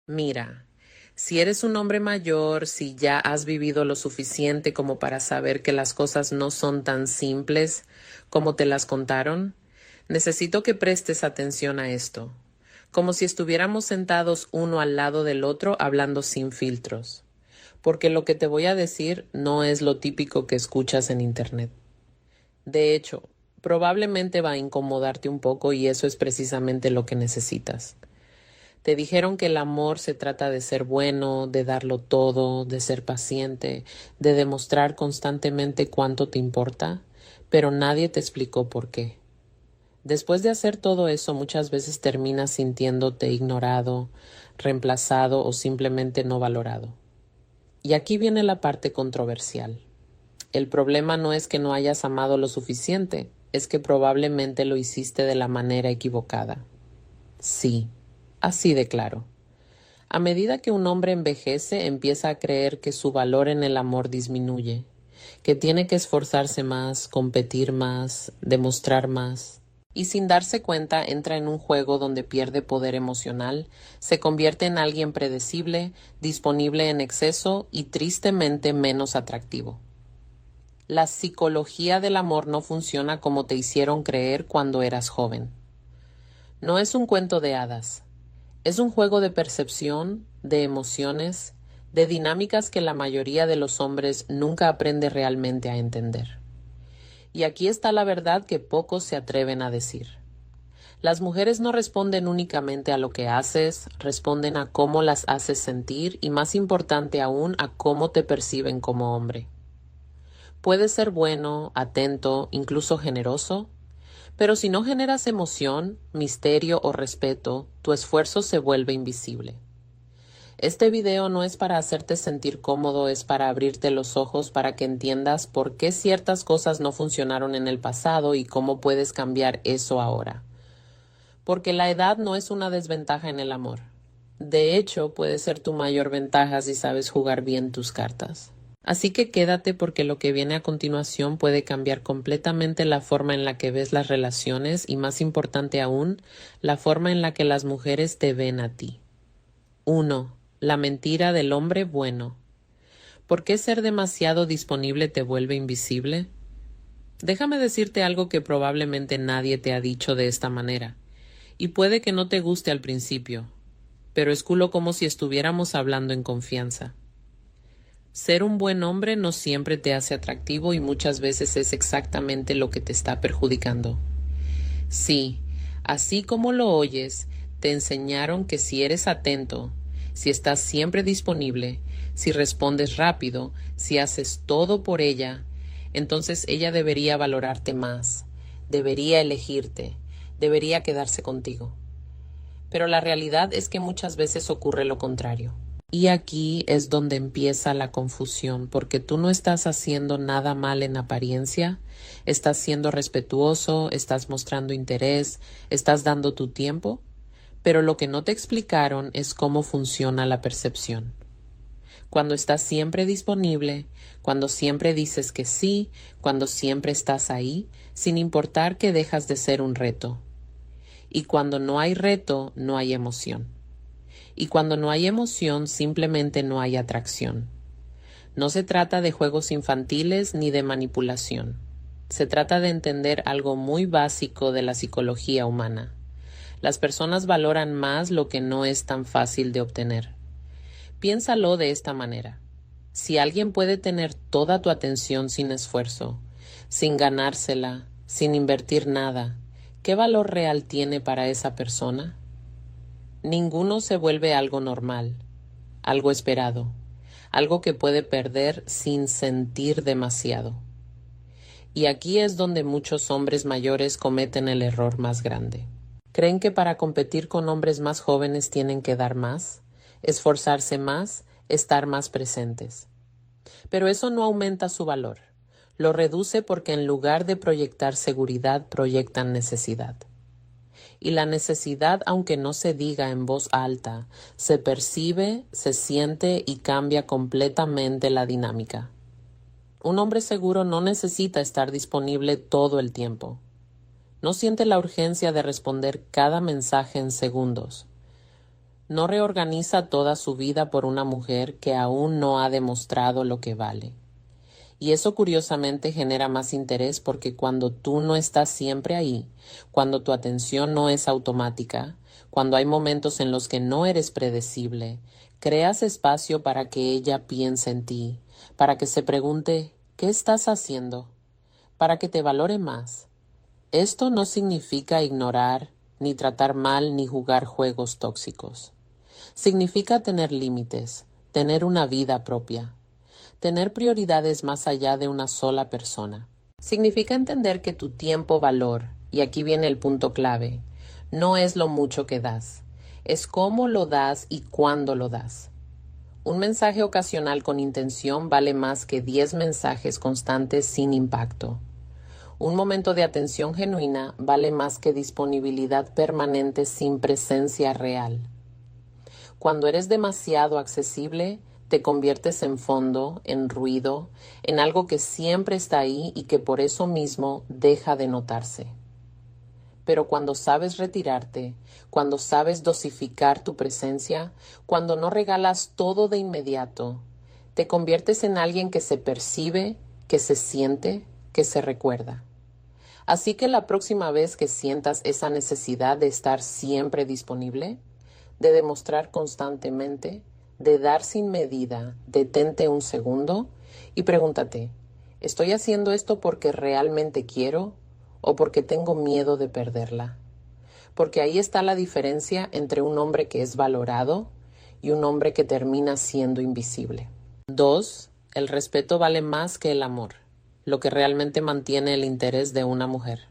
Mira, si eres un hombre mayor, si ya has vivido lo suficiente como para saber que las cosas no son tan simples como te las contaron, necesito que prestes atención a esto, como si estuviéramos sentados uno al lado del otro hablando sin filtros, porque lo que te voy a decir no es lo típico que escuchas en internet. De hecho, probablemente va a incomodarte un poco y eso es precisamente lo que necesitas. Te dijeron que el amor se trata de ser bueno, de darlo todo, de ser paciente, de demostrar constantemente cuánto te importa, pero nadie te explicó por qué. Después de hacer todo eso, muchas veces terminas sintiéndote ignorado, reemplazado o simplemente no valorado. Y aquí viene la parte controversial. El problema no es que no hayas amado lo suficiente, es que probablemente lo hiciste de la manera equivocada. Sí, así de claro. A medida que un hombre envejece, empieza a creer que su valor en el amor disminuye, que tiene que esforzarse más, competir más, demostrar más. Y sin darse cuenta entra en un juego donde pierde poder emocional, se convierte en alguien predecible, disponible en exceso y tristemente menos atractivo. La psicología del amor no funciona como te hicieron creer cuando eras joven. No es un cuento de hadas. Es un juego de percepción, de emociones, de dinámicas que la mayoría de los hombres nunca aprende realmente a entender. Y aquí está la verdad que pocos se atreven a decir. Las mujeres no responden únicamente a lo que haces, responden a cómo las haces sentir y, más importante aún, a cómo te perciben como hombre. Puedes ser bueno, atento, incluso generoso, pero si no generas emoción, misterio o respeto, tu esfuerzo se vuelve invisible. Este video no es para hacerte sentir cómodo, es para abrirte los ojos para que entiendas por qué ciertas cosas no funcionaron en el pasado y cómo puedes cambiar eso ahora. Porque la edad no es una desventaja en el amor. De hecho, puede ser tu mayor ventaja si sabes jugar bien tus cartas. Así que quédate porque lo que viene a continuación puede cambiar completamente la forma en la que ves las relaciones y, más importante aún, la forma en la que las mujeres te ven a ti. 1. La mentira del hombre bueno. ¿Por qué ser demasiado disponible te vuelve invisible? Déjame decirte algo que probablemente nadie te ha dicho de esta manera, y puede que no te guste al principio, pero es como si estuviéramos hablando en confianza. Ser un buen hombre no siempre te hace atractivo y muchas veces es exactamente lo que te está perjudicando. Sí, así como lo oyes, te enseñaron que si eres atento, si estás siempre disponible, si respondes rápido, si haces todo por ella, entonces ella debería valorarte más, debería elegirte, debería quedarse contigo. Pero la realidad es que muchas veces ocurre lo contrario. Y aquí es donde empieza la confusión, porque tú no estás haciendo nada mal en apariencia, estás siendo respetuoso, estás mostrando interés, estás dando tu tiempo, pero lo que no te explicaron es cómo funciona la percepción. Cuando estás siempre disponible, cuando siempre dices que sí, cuando siempre estás ahí, sin importar que dejas de ser un reto. Y cuando no hay reto, no hay emoción. Y cuando no hay emoción, simplemente no hay atracción. No se trata de juegos infantiles ni de manipulación. Se trata de entender algo muy básico de la psicología humana. Las personas valoran más lo que no es tan fácil de obtener. Piénsalo de esta manera. Si alguien puede tener toda tu atención sin esfuerzo, sin ganársela, sin invertir nada, ¿qué valor real tiene para esa persona? Ninguno se vuelve algo normal, algo esperado, algo que puede perder sin sentir demasiado. Y aquí es donde muchos hombres mayores cometen el error más grande. Creen que para competir con hombres más jóvenes tienen que dar más, esforzarse más, estar más presentes. Pero eso no aumenta su valor. Lo reduce porque en lugar de proyectar seguridad, proyectan necesidad. Y la necesidad, aunque no se diga en voz alta, se percibe, se siente y cambia completamente la dinámica. Un hombre seguro no necesita estar disponible todo el tiempo. No siente la urgencia de responder cada mensaje en segundos. No reorganiza toda su vida por una mujer que aún no ha demostrado lo que vale. Y eso curiosamente genera más interés porque cuando tú no estás siempre ahí, cuando tu atención no es automática, cuando hay momentos en los que no eres predecible, creas espacio para que ella piense en ti, para que se pregunte, ¿qué estás haciendo? Para que te valore más. Esto no significa ignorar, ni tratar mal, ni jugar juegos tóxicos. Significa tener límites, tener una vida propia, tener prioridades más allá de una sola persona. Significa entender que tu tiempo-valor, y aquí viene el punto clave, no es lo mucho que das, es cómo lo das y cuándo lo das. Un mensaje ocasional con intención vale más que 10 mensajes constantes sin impacto. Un momento de atención genuina vale más que disponibilidad permanente sin presencia real. Cuando eres demasiado accesible, te conviertes en fondo, en ruido, en algo que siempre está ahí y que por eso mismo deja de notarse. Pero cuando sabes retirarte, cuando sabes dosificar tu presencia, cuando no regalas todo de inmediato, te conviertes en alguien que se percibe, que se siente, que se recuerda. Así que la próxima vez que sientas esa necesidad de estar siempre disponible, de demostrar constantemente, de dar sin medida, detente un segundo y pregúntate, ¿estoy haciendo esto porque realmente quiero o porque tengo miedo de perderla? Porque ahí está la diferencia entre un hombre que es valorado y un hombre que termina siendo invisible. 2. El respeto vale más que el amor, lo que realmente mantiene el interés de una mujer.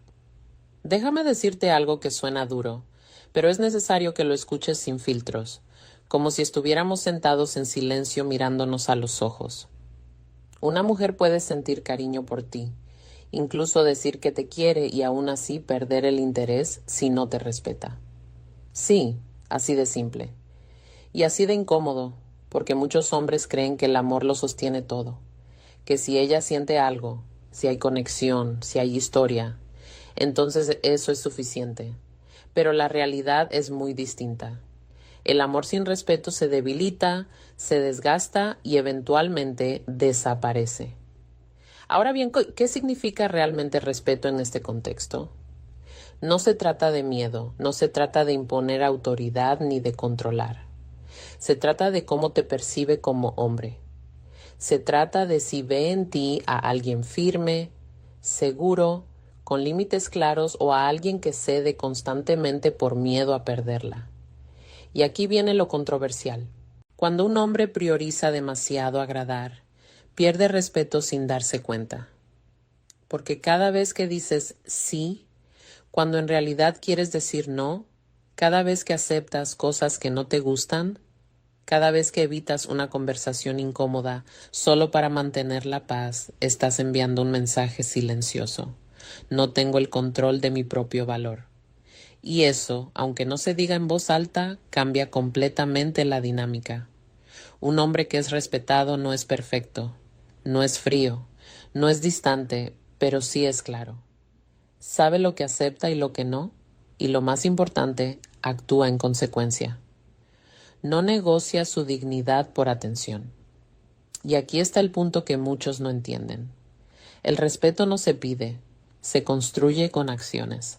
Déjame decirte algo que suena duro, pero es necesario que lo escuches sin filtros, como si estuviéramos sentados en silencio mirándonos a los ojos. Una mujer puede sentir cariño por ti, incluso decir que te quiere y aún así perder el interés si no te respeta. Sí, así de simple. Y así de incómodo, porque muchos hombres creen que el amor lo sostiene todo, que si ella siente algo, si hay conexión, si hay historia, entonces eso es suficiente. Pero la realidad es muy distinta. El amor sin respeto se debilita, se desgasta y eventualmente desaparece. Ahora bien, ¿qué significa realmente respeto en este contexto? No se trata de miedo, no se trata de imponer autoridad ni de controlar. Se trata de cómo te percibe como hombre. Se trata de si ve en ti a alguien firme, seguro, con límites claros o a alguien que cede constantemente por miedo a perderla. Y aquí viene lo controversial. Cuando un hombre prioriza demasiado agradar, pierde respeto sin darse cuenta. Porque cada vez que dices sí, cuando en realidad quieres decir no, cada vez que aceptas cosas que no te gustan, cada vez que evitas una conversación incómoda solo para mantener la paz, estás enviando un mensaje silencioso. No tengo el control de mi propio valor. Y eso, aunque no se diga en voz alta, cambia completamente la dinámica. Un hombre que es respetado no es perfecto, no es frío, no es distante, pero sí es claro. Sabe lo que acepta y lo que no, y lo más importante, actúa en consecuencia. No negocia su dignidad por atención. Y aquí está el punto que muchos no entienden. El respeto no se pide, se construye con acciones.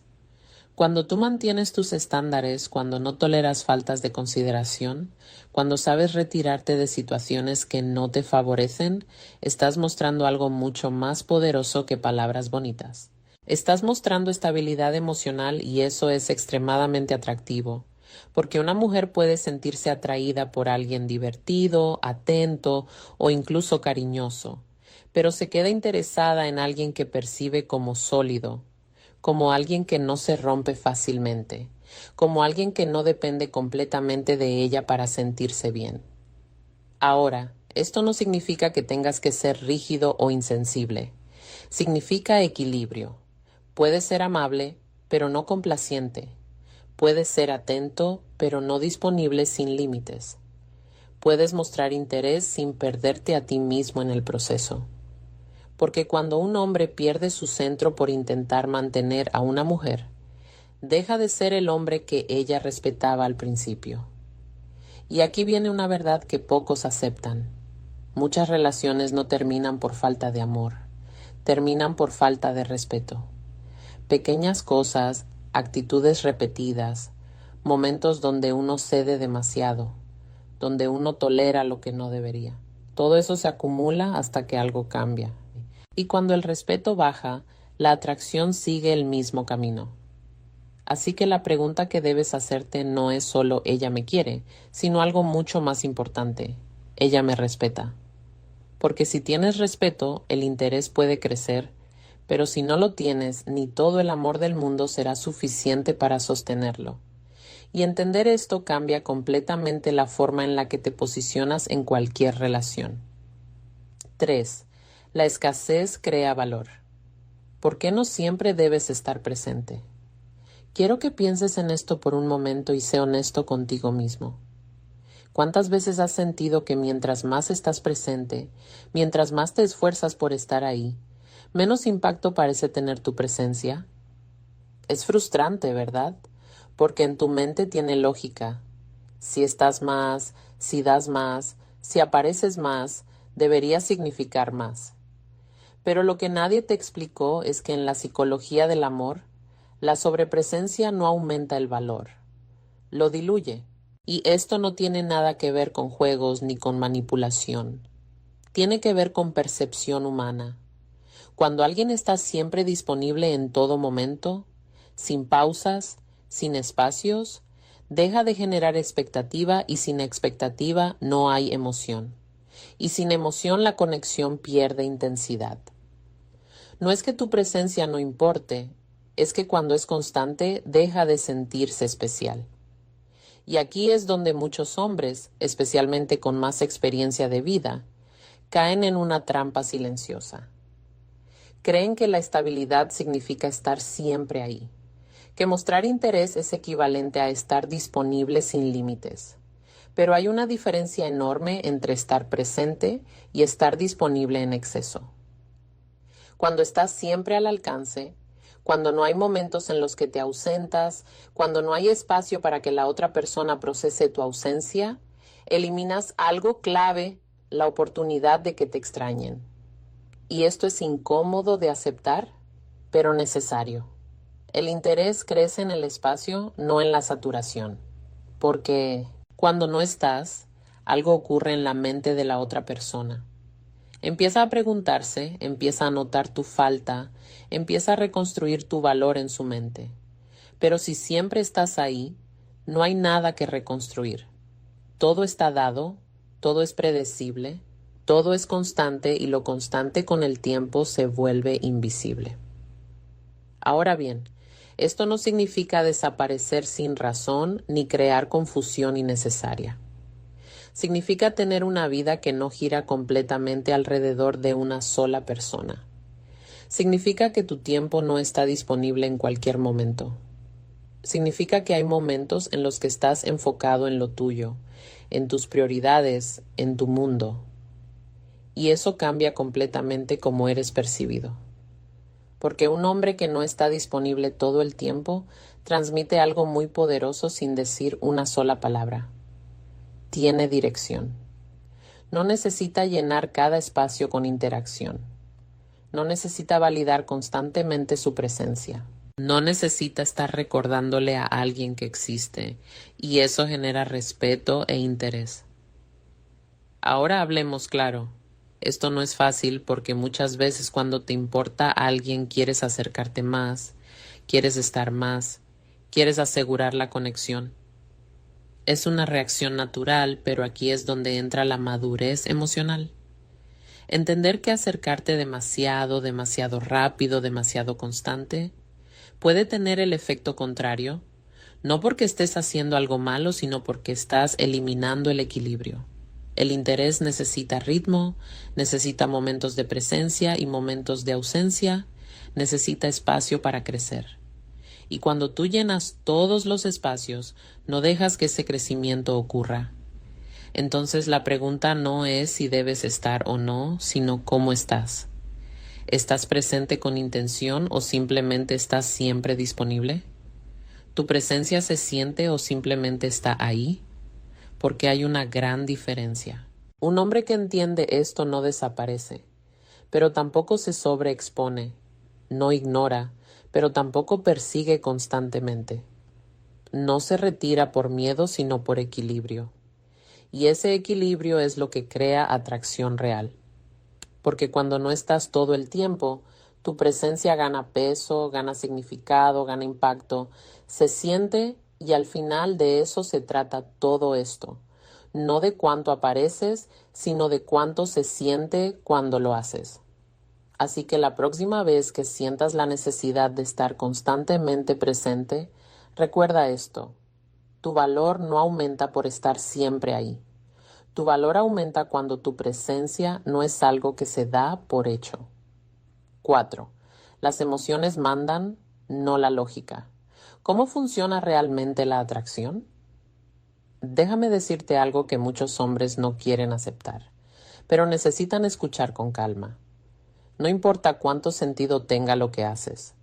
Cuando tú mantienes tus estándares, cuando no toleras faltas de consideración, cuando sabes retirarte de situaciones que no te favorecen, estás mostrando algo mucho más poderoso que palabras bonitas. Estás mostrando estabilidad emocional y eso es extremadamente atractivo, porque una mujer puede sentirse atraída por alguien divertido, atento o incluso cariñoso, pero se queda interesada en alguien que percibe como sólido, como alguien que no se rompe fácilmente, como alguien que no depende completamente de ella para sentirse bien. Ahora, esto no significa que tengas que ser rígido o insensible. Significa equilibrio. Puedes ser amable, pero no complaciente. Puedes ser atento, pero no disponible sin límites. Puedes mostrar interés sin perderte a ti mismo en el proceso. Porque cuando un hombre pierde su centro por intentar mantener a una mujer, deja de ser el hombre que ella respetaba al principio. Y aquí viene una verdad que pocos aceptan. Muchas relaciones no terminan por falta de amor, terminan por falta de respeto. Pequeñas cosas, actitudes repetidas, momentos donde uno cede demasiado, donde uno tolera lo que no debería. Todo eso se acumula hasta que algo cambia. Y cuando el respeto baja, la atracción sigue el mismo camino. Así que la pregunta que debes hacerte no es solo ella me quiere, sino algo mucho más importante. Ella me respeta. Porque si tienes respeto, el interés puede crecer, pero si no lo tienes, ni todo el amor del mundo será suficiente para sostenerlo. Y entender esto cambia completamente la forma en la que te posicionas en cualquier relación. 3. La escasez crea valor. ¿Por qué no siempre debes estar presente? Quiero que pienses en esto por un momento y sé honesto contigo mismo. ¿Cuántas veces has sentido que mientras más estás presente, mientras más te esfuerzas por estar ahí, menos impacto parece tener tu presencia? Es frustrante, ¿verdad? Porque en tu mente tiene lógica. Si estás más, si das más, si apareces más, debería significar más. Pero lo que nadie te explicó es que en la psicología del amor, la sobrepresencia no aumenta el valor, lo diluye. Y esto no tiene nada que ver con juegos ni con manipulación. Tiene que ver con percepción humana. Cuando alguien está siempre disponible en todo momento, sin pausas, sin espacios, deja de generar expectativa y sin expectativa no hay emoción. Y sin emoción la conexión pierde intensidad. No es que tu presencia no importe, es que cuando es constante deja de sentirse especial. Y aquí es donde muchos hombres, especialmente con más experiencia de vida, caen en una trampa silenciosa. Creen que la estabilidad significa estar siempre ahí, que mostrar interés es equivalente a estar disponible sin límites. Pero hay una diferencia enorme entre estar presente y estar disponible en exceso. Cuando estás siempre al alcance, cuando no hay momentos en los que te ausentas, cuando no hay espacio para que la otra persona procese tu ausencia, eliminas algo clave, la oportunidad de que te extrañen. Y esto es incómodo de aceptar, pero necesario. El interés crece en el espacio, no en la saturación. Porque cuando no estás, algo ocurre en la mente de la otra persona. Empieza a preguntarse, empieza a notar tu falta, empieza a reconstruir tu valor en su mente. Pero si siempre estás ahí, no hay nada que reconstruir. Todo está dado, todo es predecible, todo es constante y lo constante con el tiempo se vuelve invisible. Ahora bien, esto no significa desaparecer sin razón ni crear confusión innecesaria. Significa tener una vida que no gira completamente alrededor de una sola persona. Significa que tu tiempo no está disponible en cualquier momento. Significa que hay momentos en los que estás enfocado en lo tuyo, en tus prioridades, en tu mundo. Y eso cambia completamente cómo eres percibido. Porque un hombre que no está disponible todo el tiempo transmite algo muy poderoso sin decir una sola palabra. Tiene dirección. No necesita llenar cada espacio con interacción. No necesita validar constantemente su presencia. No necesita estar recordándole a alguien que existe, y eso genera respeto e interés. Ahora hablemos claro. Esto no es fácil porque muchas veces cuando te importa a alguien quieres acercarte más, quieres estar más, quieres asegurar la conexión. Es una reacción natural, pero aquí es donde entra la madurez emocional. Entender que acercarte demasiado rápido, demasiado constante, puede tener el efecto contrario, no porque estés haciendo algo malo, sino porque estás eliminando el equilibrio. El interés necesita ritmo, necesita momentos de presencia y momentos de ausencia, necesita espacio para crecer. Y cuando tú llenas todos los espacios, no dejas que ese crecimiento ocurra. Entonces la pregunta no es si debes estar o no, sino cómo estás. ¿Estás presente con intención o simplemente estás siempre disponible? ¿Tu presencia se siente o simplemente está ahí? porque hay una gran diferencia. Un hombre que entiende esto no desaparece, pero tampoco se sobreexpone, no ignora, pero tampoco persigue constantemente. No se retira por miedo, sino por equilibrio. Y ese equilibrio es lo que crea atracción real. Porque cuando no estás todo el tiempo, tu presencia gana peso, gana significado, gana impacto, se siente y al final de eso se trata todo esto. No de cuánto apareces, sino de cuánto se siente cuando lo haces. Así que la próxima vez que sientas la necesidad de estar constantemente presente, recuerda esto. Tu valor no aumenta por estar siempre ahí. Tu valor aumenta cuando tu presencia no es algo que se da por hecho. 4. Las emociones mandan, no la lógica. ¿Cómo funciona realmente la atracción? Déjame decirte algo que muchos hombres no quieren aceptar, pero necesitan escuchar con calma. No importa cuánto sentido tenga lo que haces.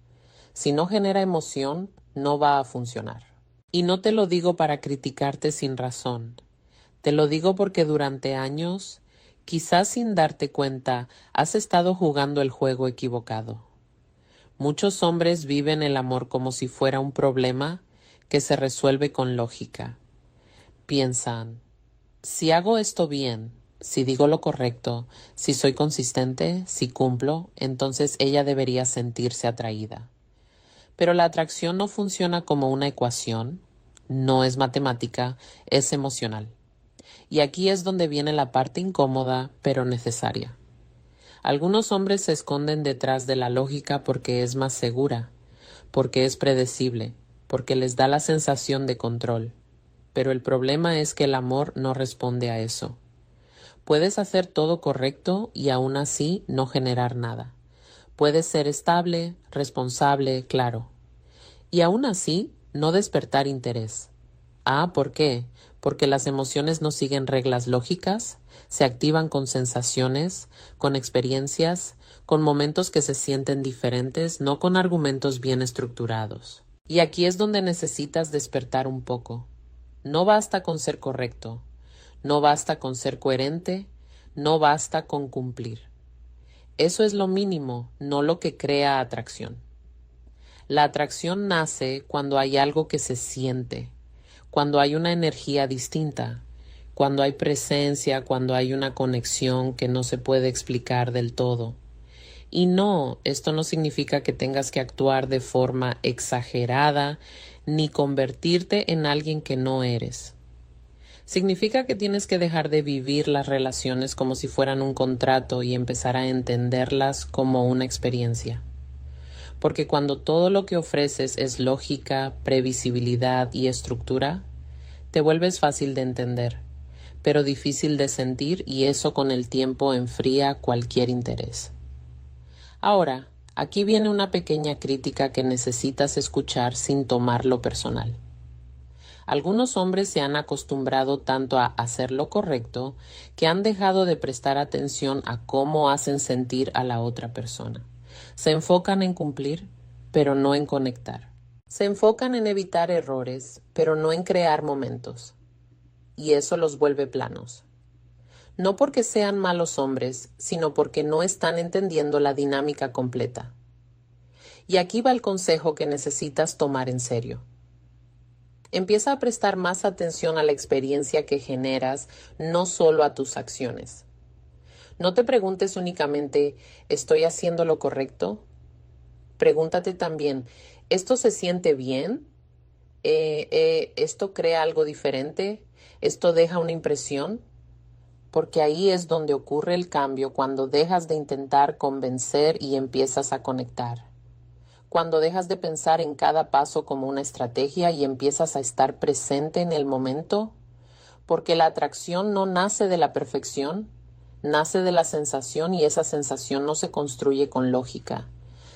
Si no genera emoción, no va a funcionar. Y no te lo digo para criticarte sin razón. Te lo digo porque durante años, quizás sin darte cuenta, has estado jugando el juego equivocado. Muchos hombres viven el amor como si fuera un problema que se resuelve con lógica. Piensan, si hago esto bien, si digo lo correcto, si soy consistente, si cumplo, entonces ella debería sentirse atraída. Pero la atracción no funciona como una ecuación, no es matemática, es emocional. Y aquí es donde viene la parte incómoda, pero necesaria. Algunos hombres se esconden detrás de la lógica porque es más segura, porque es predecible, porque les da la sensación de control. Pero el problema es que el amor no responde a eso. Puedes hacer todo correcto y aún así no generar nada. Puedes ser estable, responsable, claro. Y aún así no despertar interés. ¿Por qué? Porque las emociones no siguen reglas lógicas, se activan con sensaciones, con experiencias, con momentos que se sienten diferentes, no con argumentos bien estructurados. Y aquí es donde necesitas despertar un poco. No basta con ser correcto, no basta con ser coherente, no basta con cumplir. Eso es lo mínimo, no lo que crea atracción. La atracción nace cuando hay algo que se siente, cuando hay una energía distinta, cuando hay presencia, cuando hay una conexión que no se puede explicar del todo. Y no, esto no significa que tengas que actuar de forma exagerada ni convertirte en alguien que no eres. Significa que tienes que dejar de vivir las relaciones como si fueran un contrato y empezar a entenderlas como una experiencia. Porque cuando todo lo que ofreces es lógica, previsibilidad y estructura, te vuelves fácil de entender, pero difícil de sentir y eso con el tiempo enfría cualquier interés. Ahora, aquí viene una pequeña crítica que necesitas escuchar sin tomarlo personal. Algunos hombres se han acostumbrado tanto a hacer lo correcto que han dejado de prestar atención a cómo hacen sentir a la otra persona. Se enfocan en cumplir, pero no en conectar. Se enfocan en evitar errores, pero no en crear momentos. Y eso los vuelve planos. No porque sean malos hombres, sino porque no están entendiendo la dinámica completa. Y aquí va el consejo que necesitas tomar en serio. Empieza a prestar más atención a la experiencia que generas, no solo a tus acciones. No te preguntes únicamente, ¿estoy haciendo lo correcto? Pregúntate también, ¿esto se siente bien? ¿Esto crea algo diferente? ¿Esto deja una impresión? Porque ahí es donde ocurre el cambio cuando dejas de intentar convencer y empiezas a conectar. Cuando dejas de pensar en cada paso como una estrategia y empiezas a estar presente en el momento, porque la atracción no nace de la perfección, nace de la sensación y esa sensación no se construye con lógica.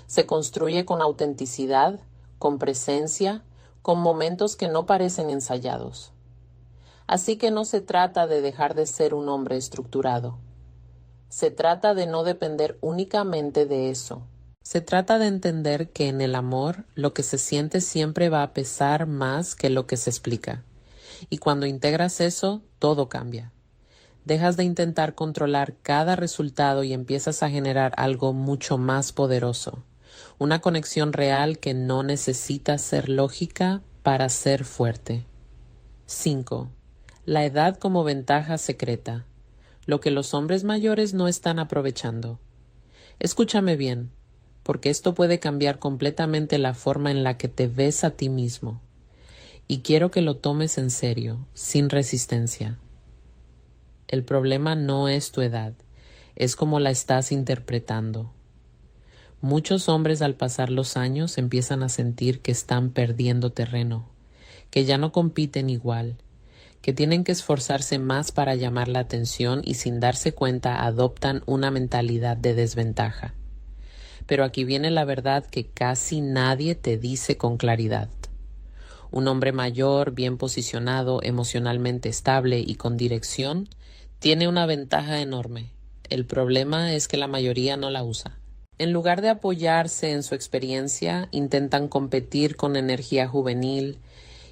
Se construye con autenticidad, con presencia, con momentos que no parecen ensayados. Así que no se trata de dejar de ser un hombre estructurado. Se trata de no depender únicamente de eso. Se trata de entender que en el amor lo que se siente siempre va a pesar más que lo que se explica. Y cuando integras eso, todo cambia. Dejas de intentar controlar cada resultado y empiezas a generar algo mucho más poderoso. Una conexión real que no necesita ser lógica para ser fuerte. 5. La edad como ventaja secreta. Lo que los hombres mayores no están aprovechando. Escúchame bien, porque esto puede cambiar completamente la forma en la que te ves a ti mismo. Y quiero que lo tomes en serio, sin resistencia. El problema no es tu edad, es como la estás interpretando. Muchos hombres al pasar los años empiezan a sentir que están perdiendo terreno, que ya no compiten igual, que tienen que esforzarse más para llamar la atención y sin darse cuenta adoptan una mentalidad de desventaja. Pero aquí viene la verdad que casi nadie te dice con claridad. Un hombre mayor, bien posicionado, emocionalmente estable y con dirección, tiene una ventaja enorme. El problema es que la mayoría no la usa. En lugar de apoyarse en su experiencia, intentan competir con energía juvenil,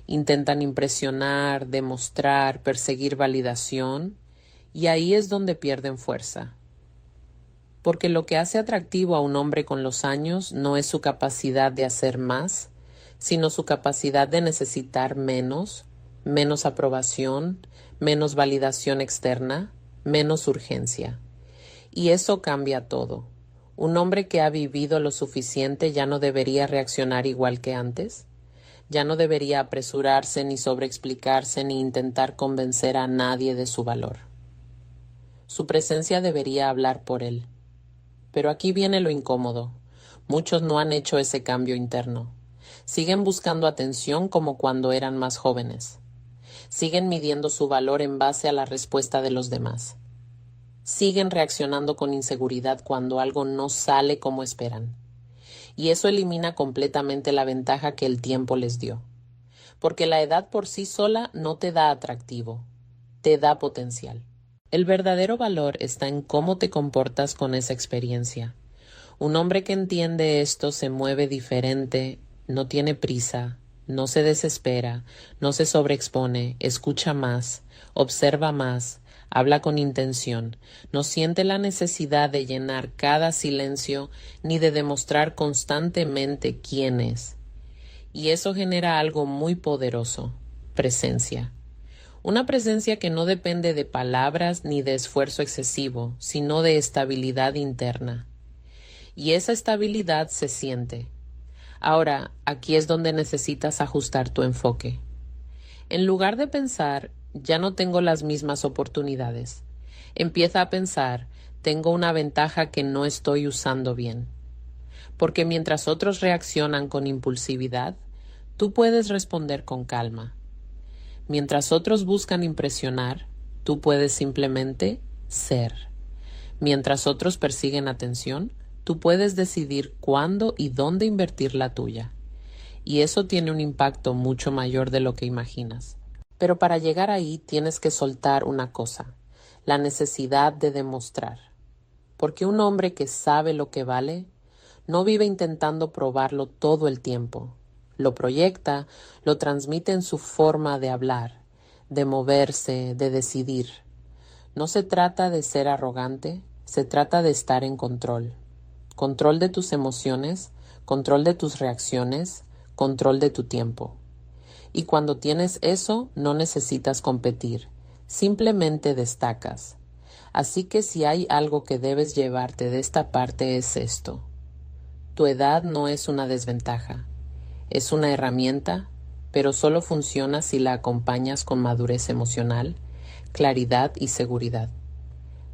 intentan impresionar, demostrar, perseguir validación, y ahí es donde pierden fuerza. Porque lo que hace atractivo a un hombre con los años no es su capacidad de hacer más, sino su capacidad de necesitar menos aprobación, menos validación externa, menos urgencia. Y eso cambia todo. Un hombre que ha vivido lo suficiente ya no debería reaccionar igual que antes. Ya no debería apresurarse ni sobreexplicarse ni intentar convencer a nadie de su valor. Su presencia debería hablar por él. Pero aquí viene lo incómodo. Muchos no han hecho ese cambio interno. Siguen buscando atención como cuando eran más jóvenes. Siguen midiendo su valor en base a la respuesta de los demás. Siguen reaccionando con inseguridad cuando algo no sale como esperan. Y eso elimina completamente la ventaja que el tiempo les dio. Porque la edad por sí sola no te da atractivo, te da potencial. El verdadero valor está en cómo te comportas con esa experiencia. Un hombre que entiende esto se mueve diferente, no tiene prisa, no se desespera, no se sobreexpone, escucha más, observa más, habla con intención, no siente la necesidad de llenar cada silencio ni de demostrar constantemente quién es. Y eso genera algo muy poderoso, presencia. Una presencia que no depende de palabras ni de esfuerzo excesivo, sino de estabilidad interna. Y esa estabilidad se siente. Ahora, aquí es donde necesitas ajustar tu enfoque. En lugar de pensar, ya no tengo las mismas oportunidades, empieza a pensar, tengo una ventaja que no estoy usando bien. Porque mientras otros reaccionan con impulsividad, tú puedes responder con calma. Mientras otros buscan impresionar, tú puedes simplemente ser. Mientras otros persiguen atención, tú puedes decidir cuándo y dónde invertir la tuya. Y eso tiene un impacto mucho mayor de lo que imaginas. Pero para llegar ahí tienes que soltar una cosa, la necesidad de demostrar. Porque un hombre que sabe lo que vale, no vive intentando probarlo todo el tiempo. Lo proyecta, lo transmite en su forma de hablar, de moverse, de decidir. No se trata de ser arrogante, se trata de estar en control. Control de tus emociones, control de tus reacciones, control de tu tiempo. Y cuando tienes eso, no necesitas competir, simplemente destacas. Así que si hay algo que debes llevarte de esta parte es esto. Tu edad no es una desventaja, es una herramienta, pero solo funciona si la acompañas con madurez emocional, claridad y seguridad.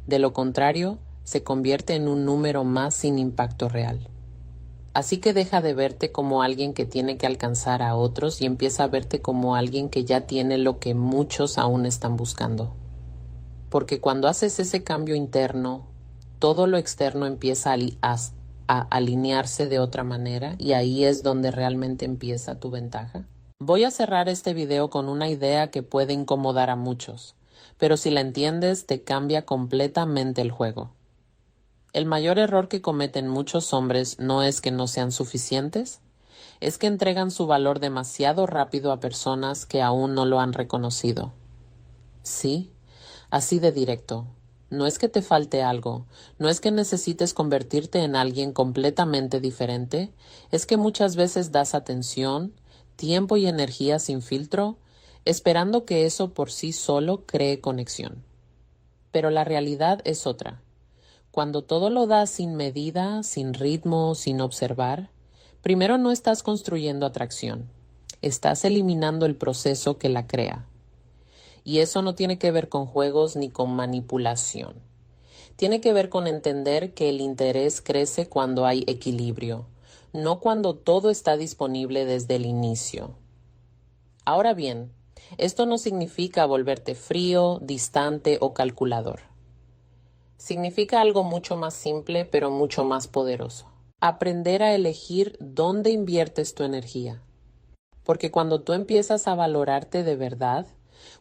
De lo contrario, se convierte en un número más sin impacto real. Así que deja de verte como alguien que tiene que alcanzar a otros y empieza a verte como alguien que ya tiene lo que muchos aún están buscando. Porque cuando haces ese cambio interno, todo lo externo empieza a alinearse de otra manera y ahí es donde realmente empieza tu ventaja. Voy a cerrar este video con una idea que puede incomodar a muchos, pero si la entiendes te cambia completamente el juego. El mayor error que cometen muchos hombres no es que no sean suficientes, es que entregan su valor demasiado rápido a personas que aún no lo han reconocido. Sí, así de directo. No es que te falte algo, no es que necesites convertirte en alguien completamente diferente, es que muchas veces das atención, tiempo y energía sin filtro, esperando que eso por sí solo cree conexión. Pero la realidad es otra. Cuando todo lo das sin medida, sin ritmo, sin observar, primero no estás construyendo atracción, estás eliminando el proceso que la crea. Y eso no tiene que ver con juegos ni con manipulación. Tiene que ver con entender que el interés crece cuando hay equilibrio, no cuando todo está disponible desde el inicio. Ahora bien, esto no significa volverte frío, distante o calculador. Significa algo mucho más simple, pero mucho más poderoso. Aprender a elegir dónde inviertes tu energía. Porque cuando tú empiezas a valorarte de verdad,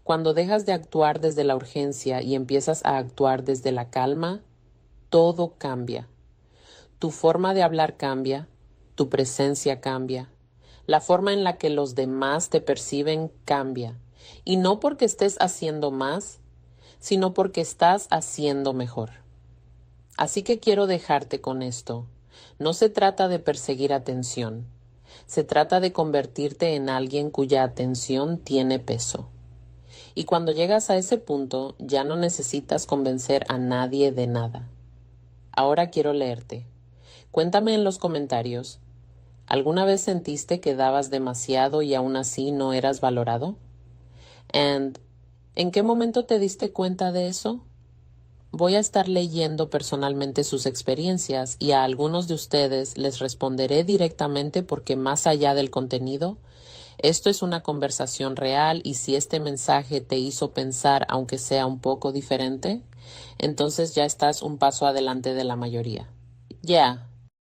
cuando dejas de actuar desde la urgencia y empiezas a actuar desde la calma, todo cambia. Tu forma de hablar cambia, tu presencia cambia, la forma en la que los demás te perciben cambia. Y no porque estés haciendo más, sino porque estás haciendo mejor. Así que quiero dejarte con esto. No se trata de perseguir atención. Se trata de convertirte en alguien cuya atención tiene peso. Y cuando llegas a ese punto, ya no necesitas convencer a nadie de nada. Ahora quiero leerte. Cuéntame en los comentarios. ¿Alguna vez sentiste que dabas demasiado y aún así no eras valorado? ¿En qué momento te diste cuenta de eso? Voy a estar leyendo personalmente sus experiencias y a algunos de ustedes les responderé directamente porque más allá del contenido, esto es una conversación real y si este mensaje te hizo pensar aunque sea un poco diferente, entonces ya estás un paso adelante de la mayoría. Ya,